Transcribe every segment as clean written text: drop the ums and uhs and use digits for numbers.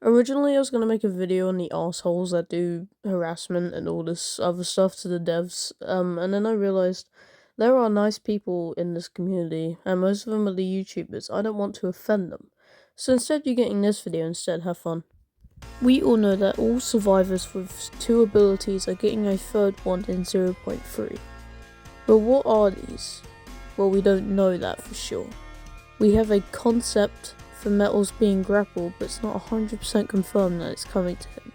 Originally, I was gonna make a video on the assholes that do harassment and all this other stuff to the devs, and then I realized there are nice people in this community, and most of them are the YouTubers. I don't want to offend them. So instead, you're getting this video instead, have fun. We all know that all survivors with two abilities are getting a third one in 0.3. But what are these? Well, we don't know that for sure. We have a concept for metals being grappled, but it's not 100% confirmed that it's coming to him.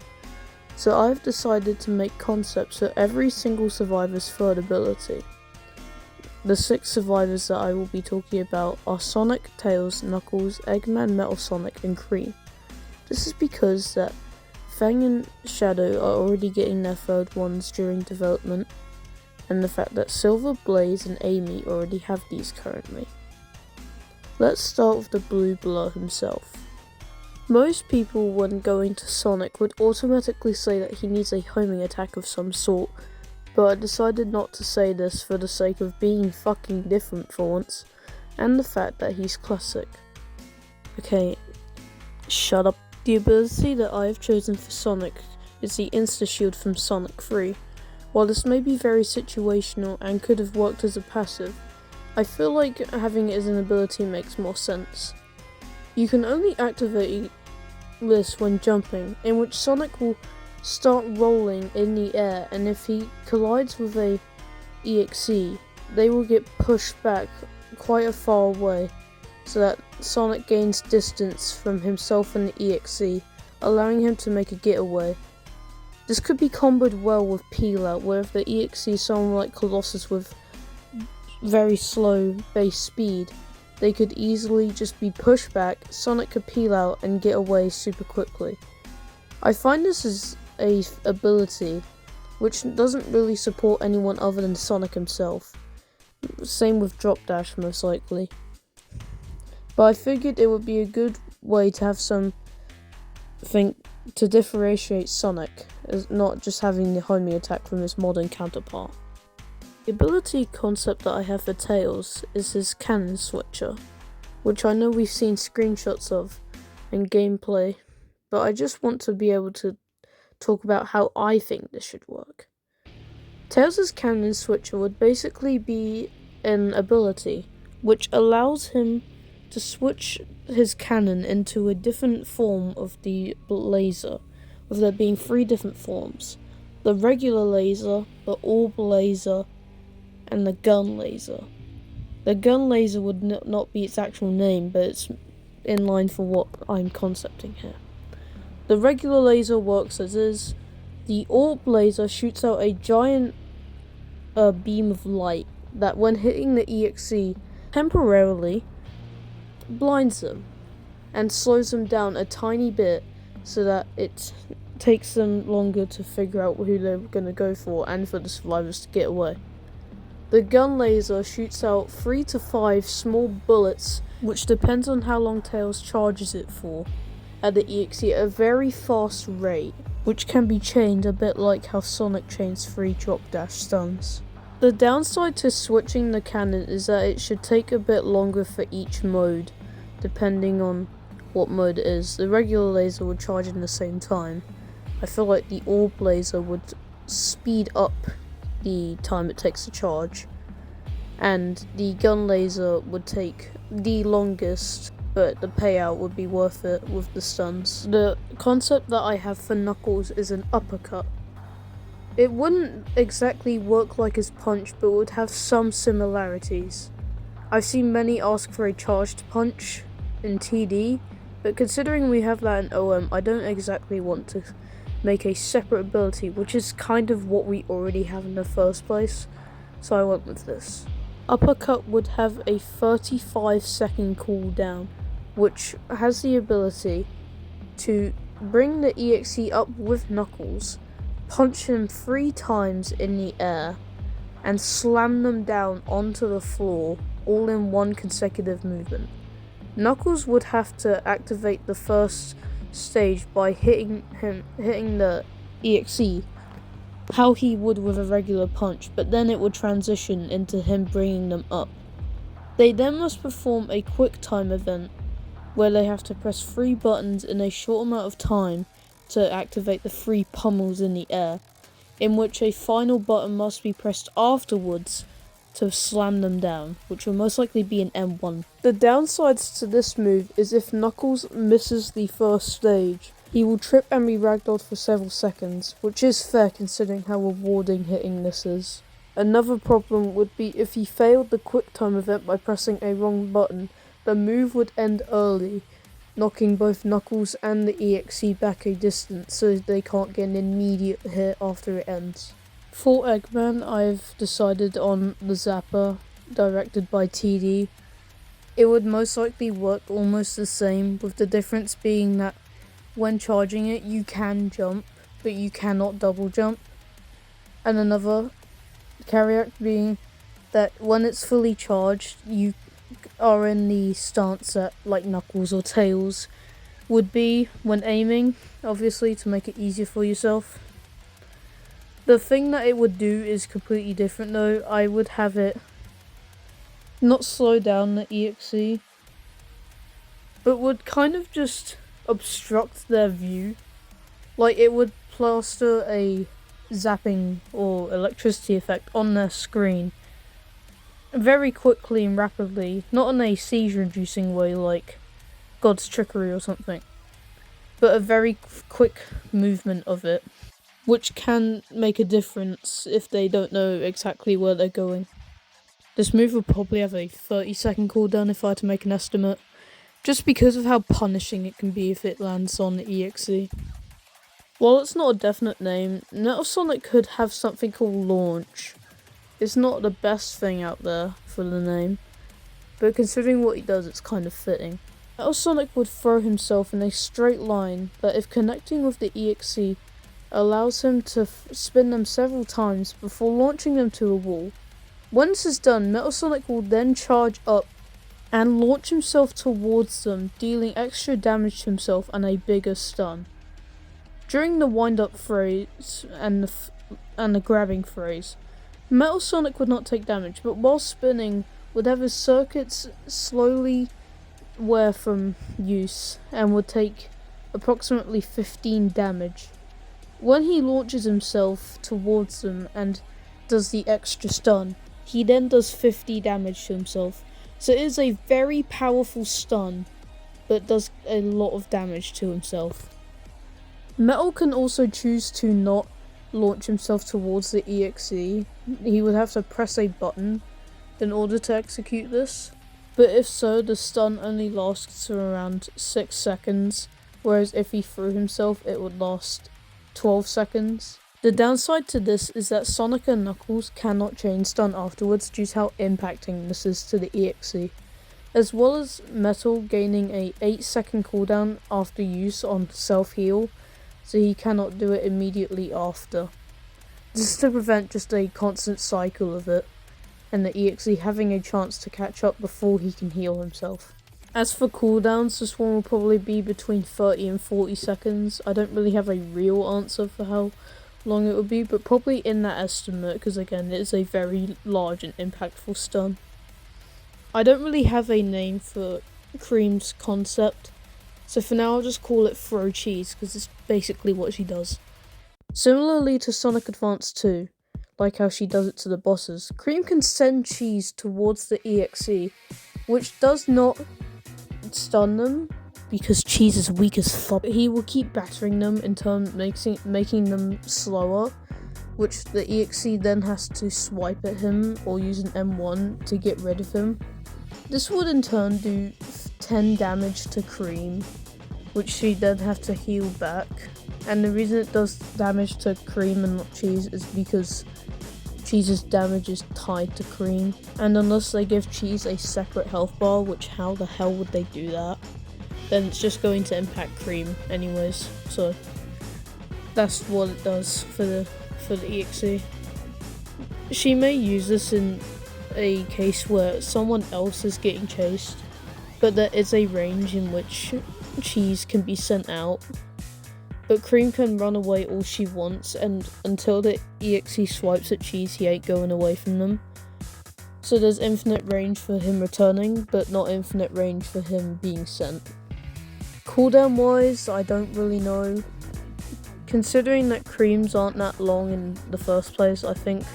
So I've decided to make concepts for every single survivor's third ability. The 6 survivors that I will be talking about are Sonic, Tails, Knuckles, Eggman, Metal Sonic, and Cream. This is because that Fang and Shadow are already getting their third ones during development, and the fact that Silver, Blaze, and Amy already have these currently. Let's start with the Blue Blur himself. Most people when going to Sonic would automatically say that he needs a homing attack of some sort, but I decided not to say this for the sake of being fucking different for once, and the fact that he's classic. Okay, shut up. The ability that I have chosen for Sonic is the Insta-Shield from Sonic 3. While this may be very situational and could have worked as a passive, I feel like having it as an ability makes more sense. You can only activate this when jumping, in which Sonic will start rolling in the air, and if he collides with a EXE, they will get pushed back quite a far away, so that Sonic gains distance from himself and the EXE, allowing him to make a getaway. This could be comboed well with Peel Out, where if the EXE is someone like Colossus with very slow base speed, they could easily just be pushed back, Sonic could peel out and get away super quickly. I find this is a ability which doesn't really support anyone other than Sonic himself. Same with Drop Dash most likely. But I figured it would be a good way to have something to differentiate Sonic, as not just having the homing attack from his modern counterpart. The ability concept that I have for Tails is his cannon switcher, which I know we've seen screenshots of in gameplay, but I just want to be able to talk about how I think this should work. Tails' cannon switcher would basically be an ability which allows him to switch his cannon into a different form of the laser, with there being 3 different forms: the regular laser, the orb laser, and the gun laser. The gun laser would not be its actual name, but it's in line for what I'm concepting here. The regular laser works as is. The orb laser shoots out a giant beam of light that when hitting the EXE temporarily blinds them and slows them down a tiny bit so that it takes them longer to figure out who they're going to go for and for the survivors to get away. The gun laser shoots out 3 to 5 small bullets, which depends on how long Tails charges it for, at the EXE at a very fast rate, which can be chained a bit like how Sonic chains 3 drop dash stuns. The downside to switching the cannon is that it should take a bit longer for each mode, depending on what mode it is. The regular laser would charge in the same time. I feel like the orb laser would speed up the time it takes to charge, and the gun laser would take the longest, but the payout would be worth it with the stuns. The concept that I have for Knuckles is an uppercut. It wouldn't exactly work like his punch, but would have some similarities. I've seen many ask for a charged punch in TD, but considering we have that in OM, I don't exactly want to make a separate ability, which is kind of what we already have in the first place, so I went with this. Uppercut would have a 35-second cooldown, which has the ability to bring the EXE up with Knuckles, punch him 3 times in the air, and slam them down onto the floor, all in one consecutive movement. Knuckles would have to activate the first stage by hitting the EXE, how he would with a regular punch, but then it would transition into him bringing them up. They then must perform a quick time event, where they have to press 3 buttons in a short amount of time to activate the 3 pummels in the air, in which a final button must be pressed afterwards to slam them down, which will most likely be an M1. The downsides to this move is if Knuckles misses the first stage, he will trip and be ragdolled for several seconds, which is fair considering how rewarding hitting this is. Another problem would be if he failed the quick time event by pressing a wrong button, the move would end early, knocking both Knuckles and the EXE back a distance so they can't get an immediate hit after it ends. For Eggman, I've decided on the Zapper, directed by TD. It would most likely work almost the same, with the difference being that when charging it, you can jump, but you cannot double jump. And another caveat being that when it's fully charged, you are in the stance that, like Knuckles or Tails would be when aiming, obviously, to make it easier for yourself. The thing that it would do is completely different though. I would have it not slow down the EXE, but would kind of just obstruct their view. Like, it would plaster a zapping or electricity effect on their screen very quickly and rapidly, not in a seizure-inducing way like God's Trickery or something, but a very quick movement of it, which can make a difference if they don't know exactly where they're going. This move would probably have a 30-second cooldown if I had to make an estimate, just because of how punishing it can be if it lands on the EXE. While it's not a definite name, Metal Sonic could have something called Launch. It's not the best thing out there for the name, but considering what he does, it's kind of fitting. Metal Sonic would throw himself in a straight line that, if connecting with the EXE, allows him to spin them several times before launching them to a wall. When this is done, Metal Sonic will then charge up and launch himself towards them, dealing extra damage to himself and a bigger stun. During the wind-up phase and the grabbing phase, Metal Sonic would not take damage, but while spinning, would have his circuits slowly wear from use and would take approximately 15 damage. When he launches himself towards them and does the extra stun, he then does 50 damage to himself. So it is a very powerful stun, but does a lot of damage to himself. Metal can also choose to not launch himself towards the EXE. He would have to press a button in order to execute this, but if so, the stun only lasts for around 6 seconds, whereas if he threw himself, it would last 12 seconds. The downside to this is that Sonic and Knuckles cannot chain stun afterwards due to how impacting this is to the EXE, as well as Metal gaining a 8-second cooldown after use on self-heal, so he cannot do it immediately after. This is to prevent just a constant cycle of it, and the EXE having a chance to catch up before he can heal himself. As for cooldowns, this one will probably be between 30 and 40 seconds. I don't really have a real answer for how long it would be, but probably in that estimate, because again, it is a very large and impactful stun. I don't really have a name for Cream's concept, so for now I'll just call it Throw Cheese, because it's basically what she does. Similarly to Sonic Advance 2, like how she does it to the bosses, Cream can send cheese towards the EXE, which does not stun them, because cheese is weak as fuck. He will keep battering them in turn, making them slower, which the EXE then has to swipe at him or use an M1 to get rid of him. This would in turn do 10 damage to Cream, which she then have to heal back. And the reason it does damage to Cream and not Cheese is because Cheese's damage is tied to Cream, and unless they give Cheese a separate health bar, which how the hell would they do that, then it's just going to impact Cream anyways. So that's what it does for the EXE. She may use this in a case where someone else is getting chased, but there is a range in which Cheese can be sent out. But Cream can run away all she wants, and until the EXE swipes at Cheese, he ain't going away from them. So there's infinite range for him returning, but not infinite range for him being sent. Cooldown wise, I don't really know. Considering that creams aren't that long in the first place, I think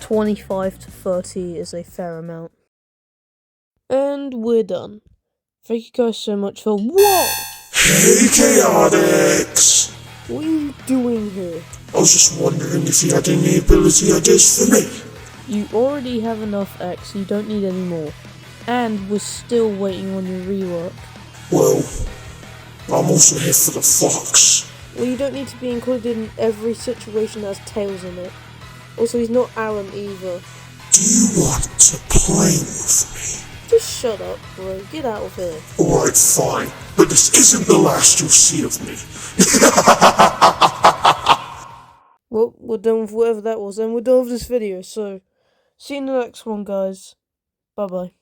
25 to 30 is a fair amount. And we're done. Thank you guys so much for— Whoa! Hey, Chaotix! What are you doing here? I was just wondering if you had any ability ideas for me. You already have enough X, you don't need any more. And we're still waiting on your rework. Well, I'm also here for the fox. Well, you don't need to be included in every situation that has tails in it. Also, he's not Alan either. Do you want to play with me? Just shut up, bro. Get out of here. Alright, fine. But this isn't the last you'll see of me. Well, we're done with whatever that was, and we're done with this video, so see you in the next one, guys. Bye-bye.